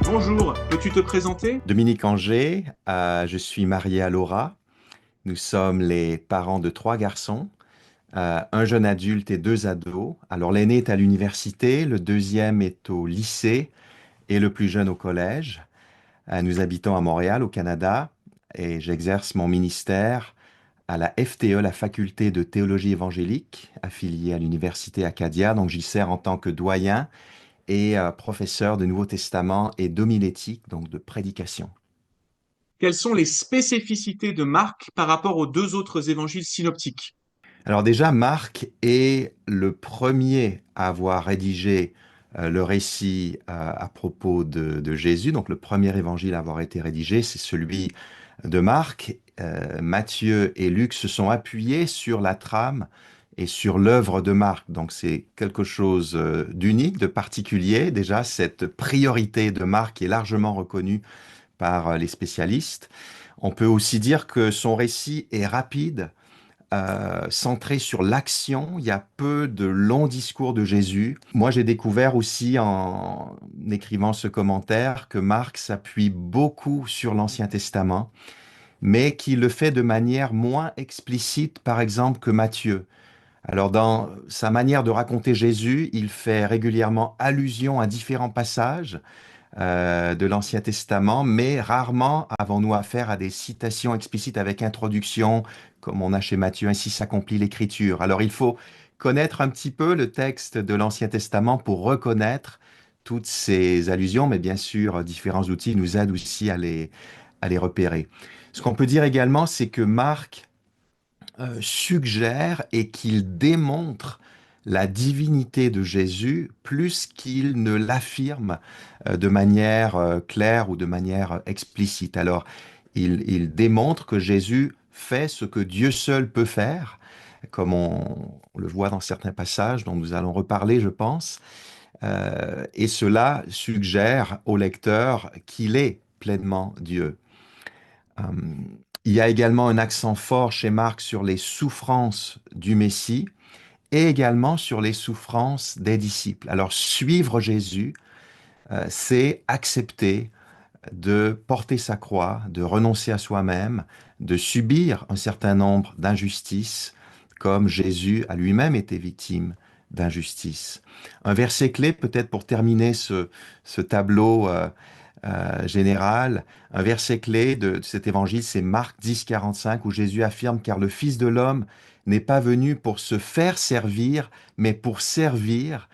Bonjour, peux-tu te présenter? Dominique Angers, je suis marié à Laura. Nous sommes les parents de trois garçons, un jeune adulte et deux ados. Alors l'aîné est à l'université, le deuxième est au lycée et le plus jeune au collège. Nous habitons à Montréal, au Canada, et j'exerce mon ministère à la FTE, la Faculté de théologie évangélique, affiliée à l'Université Acadia. Donc j'y sers en tant que doyen et professeur de Nouveau Testament et d'homilétique, donc de prédication. Quelles sont les spécificités de Marc par rapport aux deux autres évangiles synoptiques? Alors déjà, Marc est le premier à avoir rédigé le récit à propos de Jésus. Donc le premier évangile à avoir été rédigé, c'est celui de Marc. Matthieu et Luc se sont appuyés sur la trame et sur l'œuvre de Marc. Donc c'est quelque chose d'unique, de particulier. Déjà, cette priorité de Marc est largement reconnue par les spécialistes. On peut aussi dire que son récit est rapide, centré sur l'action. Il y a peu de longs discours de Jésus. Moi, j'ai découvert aussi en écrivant ce commentaire que Marc s'appuie beaucoup sur l'Ancien Testament, mais qu'il le fait de manière moins explicite, par exemple, que Matthieu. Alors, dans sa manière de raconter Jésus, il fait régulièrement allusion à différents passages de l'Ancien Testament, mais rarement avons-nous affaire à des citations explicites avec introduction, comme on a chez Matthieu, ainsi s'accomplit l'Écriture. Alors il faut connaître un petit peu le texte de l'Ancien Testament pour reconnaître toutes ces allusions, mais bien sûr, différents outils nous aident aussi à les repérer. Ce qu'on peut dire également, c'est que Marc suggère et qu'il démontre la divinité de Jésus plus qu'il ne l'affirme de manière claire ou de manière explicite. Alors, il démontre que Jésus fait ce que Dieu seul peut faire, comme on le voit dans certains passages dont nous allons reparler, je pense. Et cela suggère au lecteur qu'il est pleinement Dieu. Euh, il y a également un accent fort chez Marc sur les souffrances du Messie et également sur les souffrances des disciples. Alors suivre Jésus, c'est accepter de porter sa croix, de renoncer à soi-même, de subir un certain nombre d'injustices, comme Jésus a lui-même été victime d'injustice. Un verset clé, peut-être pour terminer ce tableau général, un verset clé de cet évangile, c'est Marc 10, 45, où Jésus affirme, car le Fils de l'homme n'est pas venu pour se faire servir, mais pour servir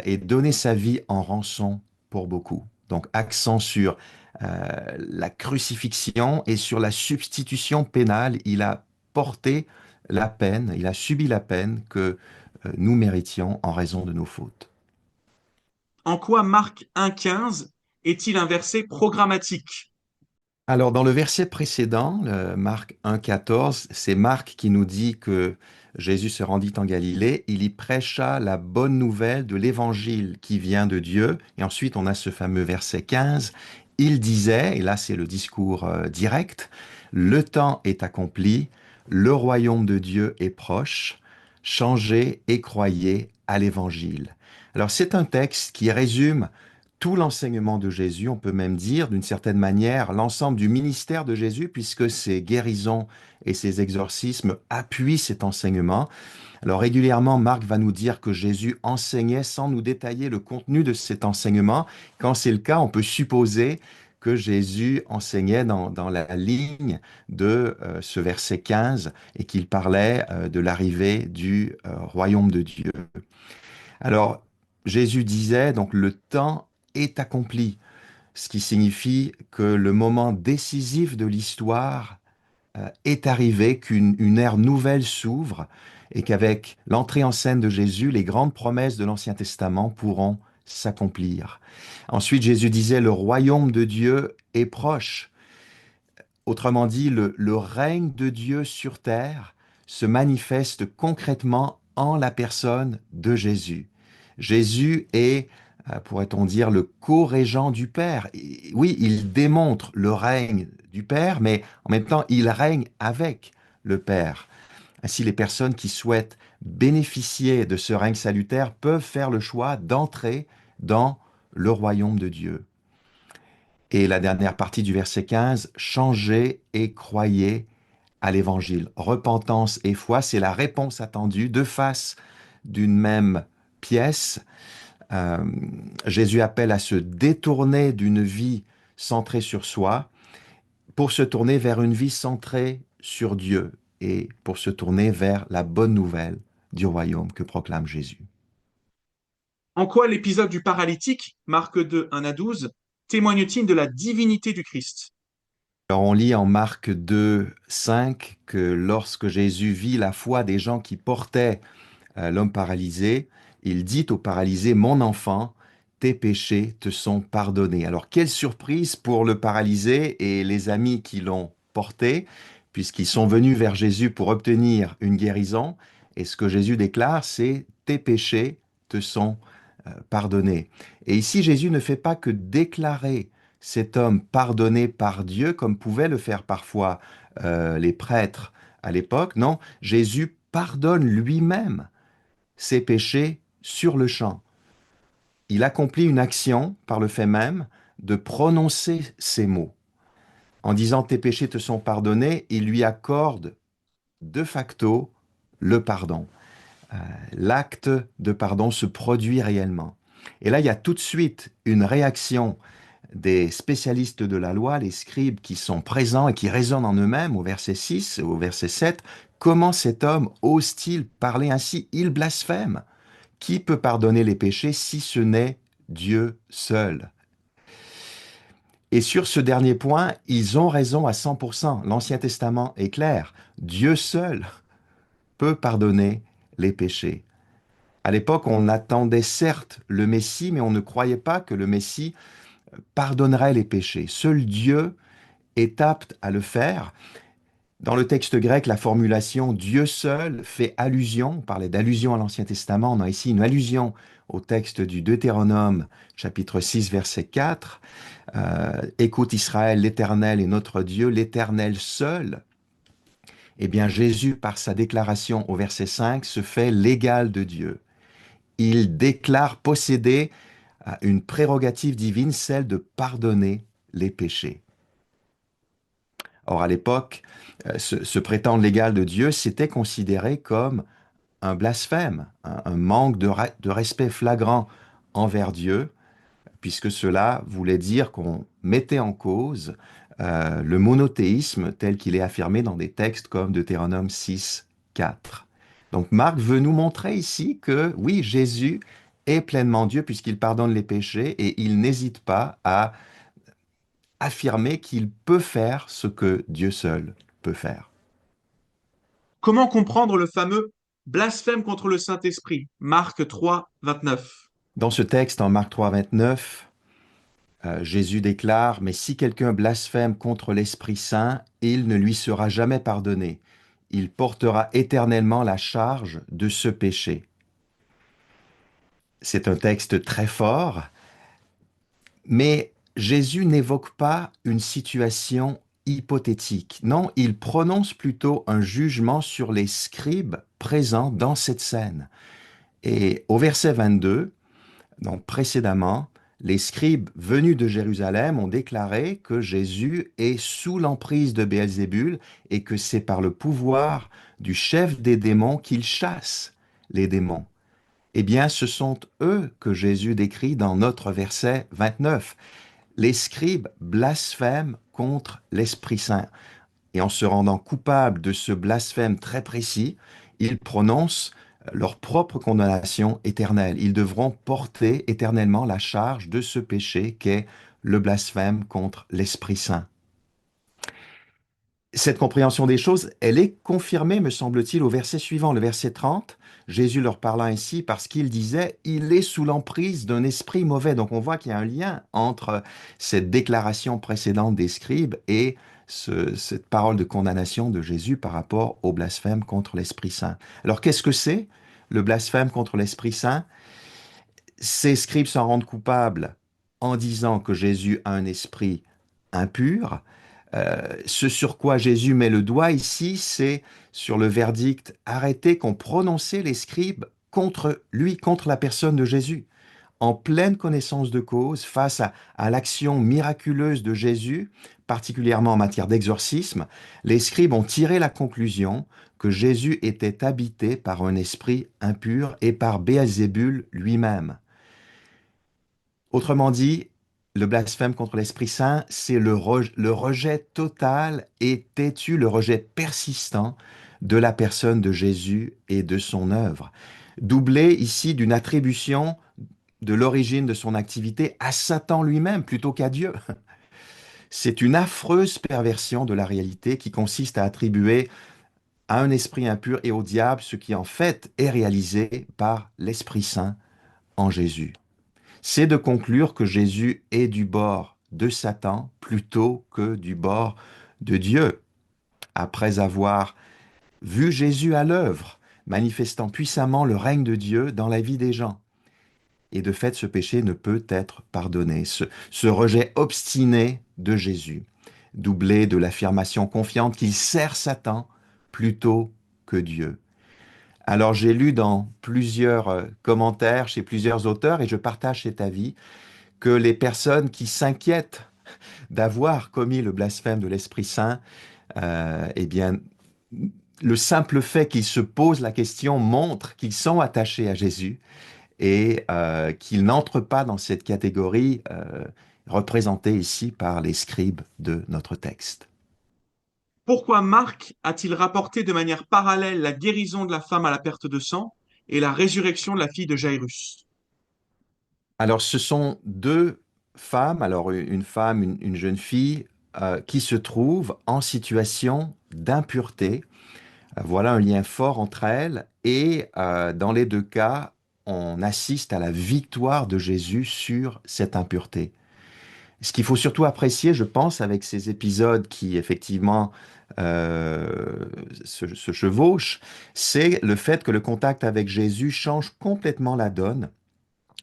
et donner sa vie en rançon pour beaucoup. Donc accent sur la crucifixion et sur la substitution pénale. Il a porté la peine, il a subi la peine que nous méritions en raison de nos fautes. En quoi Marc 1,15 est-il un verset programmatique? Alors, dans le verset précédent, le Marc 1,14, c'est Marc qui nous dit que Jésus se rendit en Galilée, il y prêcha la bonne nouvelle de l'évangile qui vient de Dieu. Et ensuite, on a ce fameux verset 15, il disait, et là c'est le discours direct, le temps est accompli, le royaume de Dieu est proche, changez et croyez à l'évangile. Alors, c'est un texte qui résume tout l'enseignement de Jésus, on peut même dire d'une certaine manière l'ensemble du ministère de Jésus, puisque ses guérisons et ses exorcismes appuient cet enseignement. Alors régulièrement, Marc va nous dire que Jésus enseignait sans nous détailler le contenu de cet enseignement. Quand c'est le cas, on peut supposer que Jésus enseignait dans la ligne de ce verset 15 et qu'il parlait de l'arrivée du royaume de Dieu. Alors, Jésus disait, donc le temps est accompli, ce qui signifie que le moment décisif de l'histoire est arrivé, qu'une ère nouvelle s'ouvre et qu'avec l'entrée en scène de Jésus, les grandes promesses de l'Ancien Testament pourront s'accomplir. Ensuite, Jésus disait, le royaume de Dieu est proche. Autrement dit, le règne de Dieu sur terre se manifeste concrètement en la personne de Jésus. Jésus est, pourrait-on dire, le co-régent du Père. Oui, il démontre le règne du Père, mais en même temps, il règne avec le Père. Ainsi, les personnes qui souhaitent bénéficier de ce règne salutaire peuvent faire le choix d'entrer dans le royaume de Dieu. Et la dernière partie du verset 15, changez et croyez à l'évangile. Repentance et foi, c'est la réponse attendue, deux faces d'une même pièce. Euh, Jésus appelle à se détourner d'une vie centrée sur soi pour se tourner vers une vie centrée sur Dieu et pour se tourner vers la bonne nouvelle du royaume que proclame Jésus. En quoi l'épisode du paralytique, Marc 2, 1 à 12, témoigne-t-il de la divinité du Christ? Alors on lit en Marc 2, 5 que lorsque Jésus vit la foi des gens qui portaient l'homme paralysé, il dit au paralysé, mon enfant, tes péchés te sont pardonnés. Alors quelle surprise pour le paralysé et les amis qui l'ont porté, puisqu'ils sont venus vers Jésus pour obtenir une guérison. Et ce que Jésus déclare, c'est tes péchés te sont pardonnés. Et ici, Jésus ne fait pas que déclarer cet homme pardonné par Dieu, comme pouvaient le faire parfois les prêtres à l'époque. Non, Jésus pardonne lui-même ses péchés sur le champ. Il accomplit une action par le fait même de prononcer ces mots. En disant tes péchés te sont pardonnés, il lui accorde de facto le pardon. L'acte de pardon se produit réellement. Et là, il y a tout de suite une réaction des spécialistes de la loi, les scribes qui sont présents et qui raisonnent en eux-mêmes au verset 6, au verset 7. Comment cet homme ose-t-il parler ainsi? Il blasphème. Qui peut pardonner les péchés si ce n'est Dieu seul? Et sur ce dernier point, ils ont raison à 100%. L'Ancien Testament est clair. Dieu seul peut pardonner les péchés. À l'époque, on attendait certes le Messie, mais on ne croyait pas que le Messie pardonnerait les péchés. Seul Dieu est apte à le faire. Dans le texte grec, la formulation Dieu seul fait allusion, on parlait d'allusion à l'Ancien Testament, on a ici une allusion au texte du Deutéronome, chapitre 6, verset 4. Écoute Israël, l'Éternel est notre Dieu, l'Éternel seul. Eh bien, Jésus, par sa déclaration au verset 5, se fait l'égal de Dieu. Il déclare posséder une prérogative divine, celle de pardonner les péchés. Or, à l'époque, se prétendre l'égal de Dieu, c'était considéré comme un blasphème, un manque de respect flagrant envers Dieu, puisque cela voulait dire qu'on mettait en cause le monothéisme tel qu'il est affirmé dans des textes comme Deutéronome 6, 4. Donc Marc veut nous montrer ici que oui, Jésus est pleinement Dieu puisqu'il pardonne les péchés et il n'hésite pas à affirmer qu'il peut faire ce que Dieu seul peut faire. Comment comprendre le fameux blasphème contre le Saint-Esprit, Marc 3, 29? Dans ce texte, en Marc 3, 29, Jésus déclare, mais si quelqu'un blasphème contre l'Esprit Saint, il ne lui sera jamais pardonné. Il portera éternellement la charge de ce péché. C'est un texte très fort, mais Jésus n'évoque pas une situation hypothétique. Non, il prononce plutôt un jugement sur les scribes présents dans cette scène. Et au verset 22, donc précédemment, les scribes venus de Jérusalem ont déclaré que Jésus est sous l'emprise de Béelzébul et que c'est par le pouvoir du chef des démons qu'il chasse les démons. Eh bien, ce sont eux que Jésus décrit dans notre verset 29. Les scribes blasphèment contre l'Esprit Saint. Et en se rendant coupables de ce blasphème très précis, ils prononcent leur propre condamnation éternelle. Ils devront porter éternellement la charge de ce péché qu'est le blasphème contre l'Esprit Saint. Cette compréhension des choses, elle est confirmée, me semble-t-il, au verset suivant, le verset 30. Jésus leur parla ainsi parce qu'il disait, il est sous l'emprise d'un esprit mauvais. Donc on voit qu'il y a un lien entre cette déclaration précédente des scribes et cette parole de condamnation de Jésus par rapport au blasphème contre l'Esprit Saint. Alors qu'est-ce que c'est le blasphème contre l'Esprit Saint? Ces scribes s'en rendent coupables en disant que Jésus a un esprit impur. Ce sur quoi Jésus met le doigt ici, c'est sur le verdict arrêté qu'ont prononcé les scribes contre lui, contre la personne de Jésus, En pleine connaissance de cause, face à l'action miraculeuse de Jésus, particulièrement en matière d'exorcisme, les scribes ont tiré la conclusion que Jésus était habité par un esprit impur et par Béelzébul lui-même. Autrement dit, le blasphème contre l'Esprit Saint, c'est le rejet total et têtu, le rejet persistant de la personne de Jésus et de son œuvre, doublé ici d'une attribution de l'origine de son activité à Satan lui-même plutôt qu'à Dieu. C'est une affreuse perversion de la réalité qui consiste à attribuer à un esprit impur et au diable ce qui en fait est réalisé par l'Esprit Saint en Jésus. C'est de conclure que Jésus est du bord de Satan plutôt que du bord de Dieu. Après avoir vu Jésus à l'œuvre, manifestant puissamment le règne de Dieu dans la vie des gens. Et de fait, ce péché ne peut être pardonné. Ce rejet obstiné de Jésus, doublé de l'affirmation confiante qu'il sert Satan plutôt que Dieu. Alors j'ai lu dans plusieurs commentaires chez plusieurs auteurs, et je partage cet avis, que les personnes qui s'inquiètent d'avoir commis le blasphème de l'Esprit Saint, eh bien, le simple fait qu'ils se posent la question montre qu'ils sont attachés à Jésus et qu'ils n'entrent pas dans cette catégorie représentée ici par les scribes de notre texte. Pourquoi Marc a-t-il rapporté de manière parallèle la guérison de la femme à la perte de sang et la résurrection de la fille de Jairus? Alors, ce sont deux femmes, alors une femme, une jeune fille, qui se trouvent en situation d'impureté. Voilà un lien fort entre elles et dans les deux cas, on assiste à la victoire de Jésus sur cette impureté. Ce qu'il faut surtout apprécier, je pense, avec ces épisodes qui effectivement se chevauchent, c'est le fait que le contact avec Jésus change complètement la donne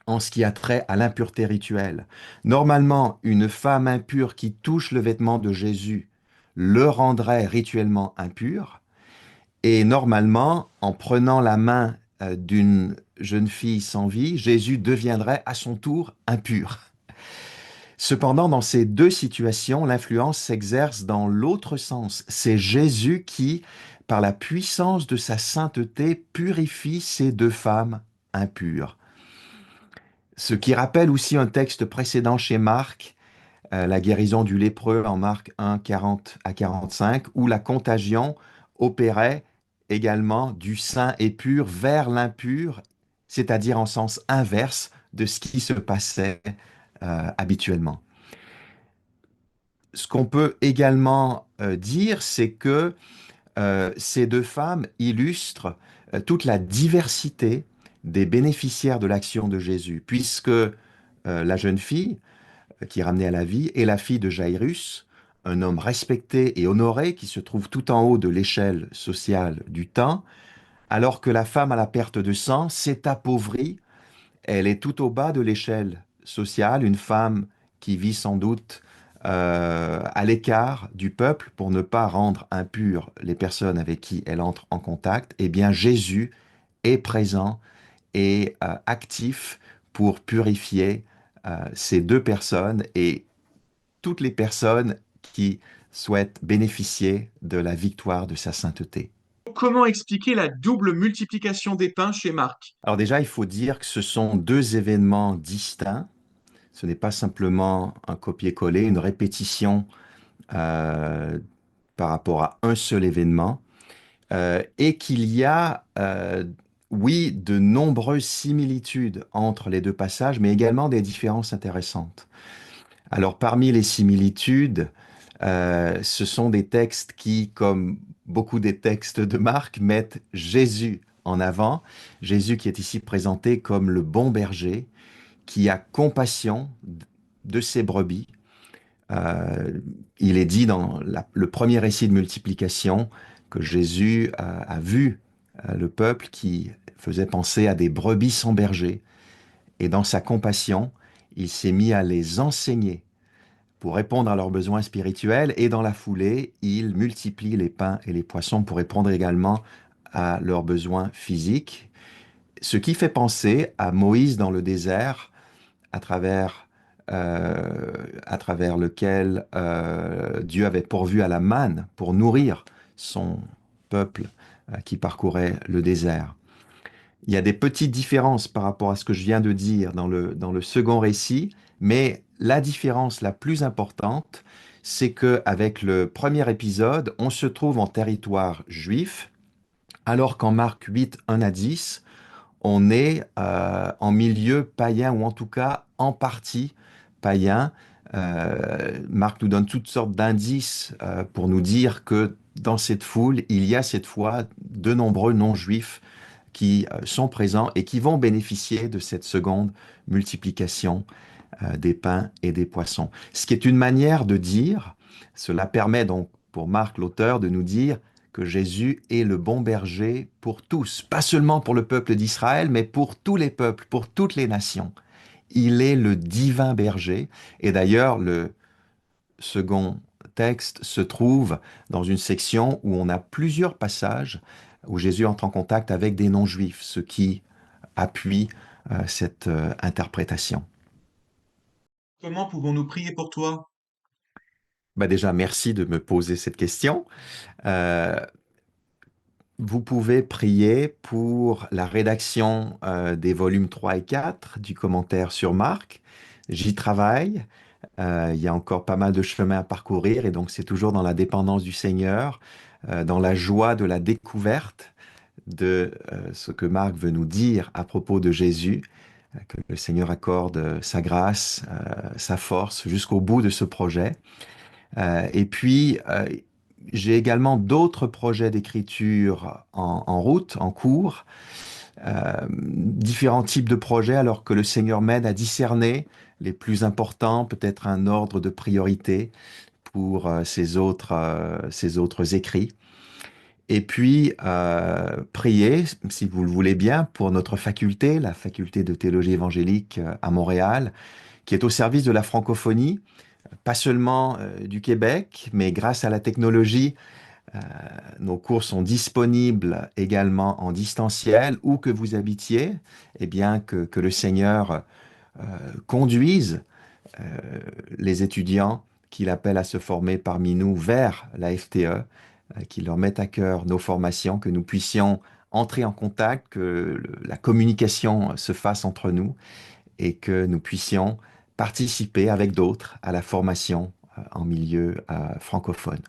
en ce qui a trait à l'impureté rituelle. Normalement, une femme impure qui touche le vêtement de Jésus le rendrait rituellement impur, et normalement, en prenant la main d'une jeune fille sans vie, Jésus deviendrait à son tour impur. Cependant, dans ces deux situations, l'influence s'exerce dans l'autre sens. C'est Jésus qui, par la puissance de sa sainteté, purifie ces deux femmes impures. Ce qui rappelle aussi un texte précédent chez Marc, la guérison du lépreux en Marc 1, 40 à 45, où la contagion opérait également du saint et pur vers l'impur, c'est-à-dire en sens inverse de ce qui se passait habituellement. Ce qu'on peut également dire, c'est que ces deux femmes illustrent toute la diversité des bénéficiaires de l'action de Jésus, puisque la jeune fille qui est ramenée à la vie est la fille de Jairus, un homme respecté et honoré qui se trouve tout en haut de l'échelle sociale du temps, alors que la femme à la perte de sang s'est appauvrie, elle est tout au bas de l'échelle sociale, une femme qui vit sans doute à l'écart du peuple pour ne pas rendre impures les personnes avec qui elle entre en contact. Eh bien, Jésus est présent et actif pour purifier ces deux personnes et toutes les personnes qui souhaitent bénéficier de la victoire de sa sainteté. Comment expliquer la double multiplication des pains chez Marc? Alors déjà, il faut dire que ce sont deux événements distincts. Ce n'est pas simplement un copier-coller, une répétition euh, par rapport à un seul événement, et qu'il y a, oui, de nombreuses similitudes entre les deux passages, mais également des différences intéressantes. Alors parmi les similitudes, ce sont des textes qui, comme beaucoup des textes de Marc, mettent Jésus en avant. Jésus qui est ici présenté comme le bon berger, qui a compassion de ses brebis. Il est dit dans le premier récit de multiplication que Jésus a vu le peuple qui faisait penser à des brebis sans berger. Et dans sa compassion, il s'est mis à les enseigner pour répondre à leurs besoins spirituels, et dans la foulée, il multiplie les pains et les poissons pour répondre également à leurs besoins physiques, ce qui fait penser à Moïse dans le désert, à travers, à travers lequel Dieu avait pourvu à la manne pour nourrir son peuple qui parcourait le désert. Il y a des petites différences par rapport à ce que je viens de dire dans le second récit, mais la différence la plus importante, c'est que avec le premier épisode, on se trouve en territoire juif, alors qu'en Marc 8, 1 à 10, on est en milieu païen, ou en tout cas en partie païen. Marc nous donne toutes sortes d'indices pour nous dire que dans cette foule, il y a cette fois de nombreux non-juifs qui sont présents et qui vont bénéficier de cette seconde multiplication des pains et des poissons. Ce qui est une manière de dire, cela permet donc pour Marc l'auteur de nous dire que Jésus est le bon berger pour tous, pas seulement pour le peuple d'Israël, mais pour tous les peuples, pour toutes les nations. Il est le divin berger. Et d'ailleurs, le second texte se trouve dans une section où on a plusieurs passages où Jésus entre en contact avec des non-juifs, ce qui appuie cette interprétation. Comment pouvons-nous prier pour toi? Bah déjà, merci de me poser cette question. Euh, Vous pouvez prier pour la rédaction des volumes 3 et 4 du commentaire sur Marc. J'y travaille. Il y a encore pas mal de chemin à parcourir et donc c'est toujours dans la dépendance du Seigneur, dans la joie de la découverte de ce que Marc veut nous dire à propos de Jésus, que le Seigneur accorde sa grâce, sa force jusqu'au bout de ce projet. Et puis, j'ai également d'autres projets d'écriture en route, en cours, différents types de projets, alors que le Seigneur m'aide à discerner les plus importants, peut-être un ordre de priorité pour ces autres écrits. Et puis, prier, si vous le voulez bien, pour notre faculté, la faculté de théologie évangélique à Montréal, qui est au service de la francophonie, pas seulement du Québec, mais grâce à la technologie, euh, nos cours sont disponibles également en distanciel, où que vous habitiez, et bien que le Seigneur euh, conduise euh, les étudiants qu'il appelle à se former parmi nous vers la FTE, qu'il leur mette à cœur nos formations, que nous puissions entrer en contact, que la communication se fasse entre nous et que nous puissions participer avec d'autres à la formation en milieu francophone.